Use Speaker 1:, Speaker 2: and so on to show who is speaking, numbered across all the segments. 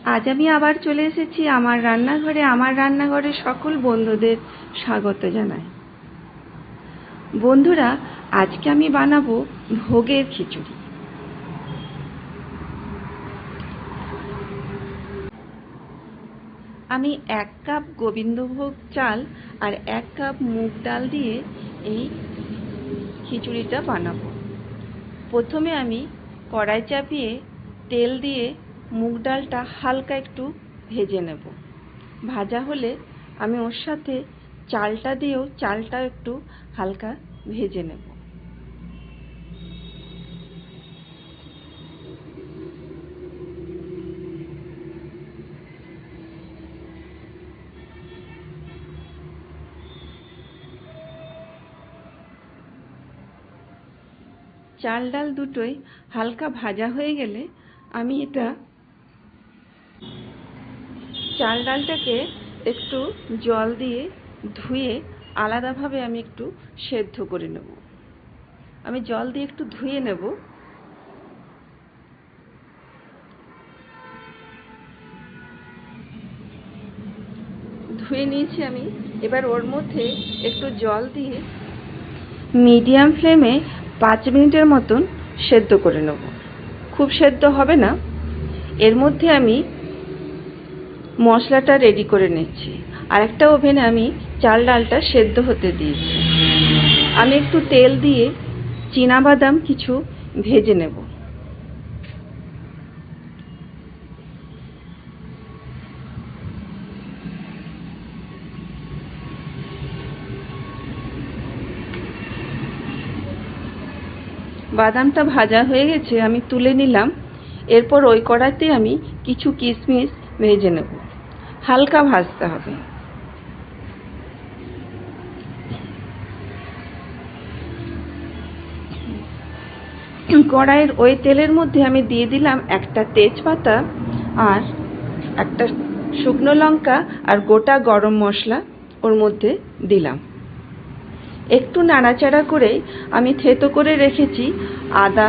Speaker 1: আজ আমি আবার চলে এসেছি আমার রান্নাঘরে। আমার রান্নাঘরে সকল বন্ধুদের স্বাগত জানাই। বন্ধুরা, আজকে আমি বানাবো ভোগের খিচুড়ি। আমি 1 কাপ গোবিন্দভোগ চাল আর 1 কাপ মুগ ডাল দিয়ে এই খিচুড়িটা বানাবো। প্রথমে আমি কড়াই চাপিয়ে তেল দিয়ে মুগ ডালটা হালকা একটু ভেজে নেব। ভাজা হলে আমি ওর সাথে চালটা দিয়েও চালটা একটু হালকা ভেজে নেব। চাল ডাল দুটোই হালকা ভাজা হয়ে গেলে আমি চাল ডালটাকে একটু জল দিয়ে ধুয়ে আলাদাভাবে আমি একটু সেদ্ধ করে নেব। আমি জল দিয়ে একটু ধুয়ে নেব। ধুয়ে নিয়েছি আমি। এবার ওর মধ্যে একটু জল দিয়ে মিডিয়াম ফ্লেমে 5 মিনিটের মতন সেদ্ধ করে নেব। খুব সেদ্ধ হবে না। এর মধ্যে আমি মশলাটা রেডি করে নিচ্ছি। আরেকটা ওভেনে আমি চাল ডালটা সেদ্ধ হতে দিয়েছি। আমি একটু তেল দিয়ে চীনাবাদাম কিছু ভেজে নেব। বাদামটা ভাজা হয়ে গেছে, আমি তুলে নিলাম। এরপর ওই কড়াইতে আমি কিছু কিশমিশ ভেজে নেব। হালকা ভাজতে হবে। কড়াইয়ের ওই তেলের মধ্যে আমি দিয়ে দিলাম একটা তেজপাতা আর একটা শুকনো লঙ্কা আর গোটা গরম মশলা ওর মধ্যে দিলাম। একটু নাড়াচাড়া করে আমি থেতো করে রেখেছি আদা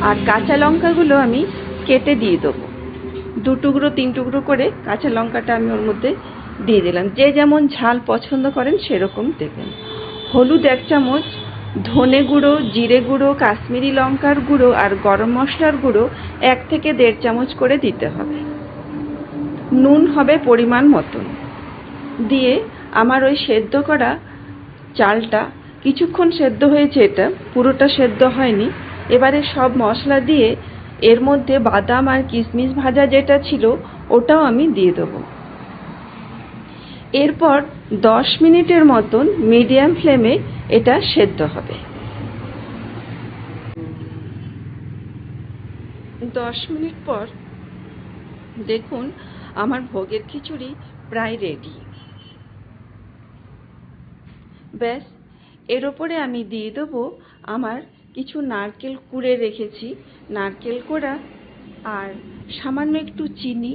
Speaker 1: আর কাঁচা লঙ্কাগুলো আমি কেটে দিয়ে দেবো। 2 টুকরো 3 টুকরো করে কাঁচা লঙ্কাটা আমি ওর মধ্যে দিয়ে দিলাম। যে যেমন ঝাল পছন্দ করেন সেরকম দেবেন। হলুদ 1 চামচ, ধনে গুঁড়ো, জিরে গুঁড়ো, কাশ্মীরি লঙ্কার গুঁড়ো আর গরম মশলার গুঁড়ো 1 থেকে 1.5 চামচ করে দিতে হবে। নুন হবে পরিমাণ মতন। দিয়ে আমার ওই সেদ্ধ করা চালটা কিছুক্ষণ সেদ্ধ হয়েছে, এটা পুরোটা সেদ্ধ হয়নি। এবারে সব মশলা দিয়ে এর মধ্যে বাদাম আর কিশমিশ ভাজা যেটা ছিল ওটাও আমি দিয়ে দেবো। এরপর 10 মিনিটের মতন মিডিয়াম ফ্লেমে এটা সেদ্ধ হবে। 10 মিনিট পর দেখুন আমার ভোগের খিচুড়ি প্রায় রেডি। ব্যাস, এর ওপরে আমি দিয়ে দেবো আমার কিছু নারকেল কুড়ে রেখেছি, নারকেল কোড়া আর সামান্য একটু চিনি,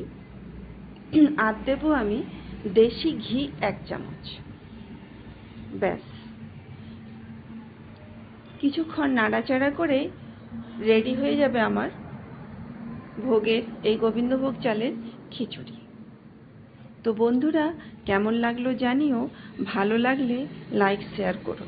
Speaker 1: আর দেবো আমি দেশি ঘি 1 চামচ। ব্যাস, কিছুক্ষণ নাড়াচাড়া করে রেডি হয়ে যাবে আমার ভোগের এই গোবিন্দভোগ চালের খিচুড়ি। তো বন্ধুরা, কেমন লাগলো জানিও। ভালো লাগলে লাইক শেয়ার করো।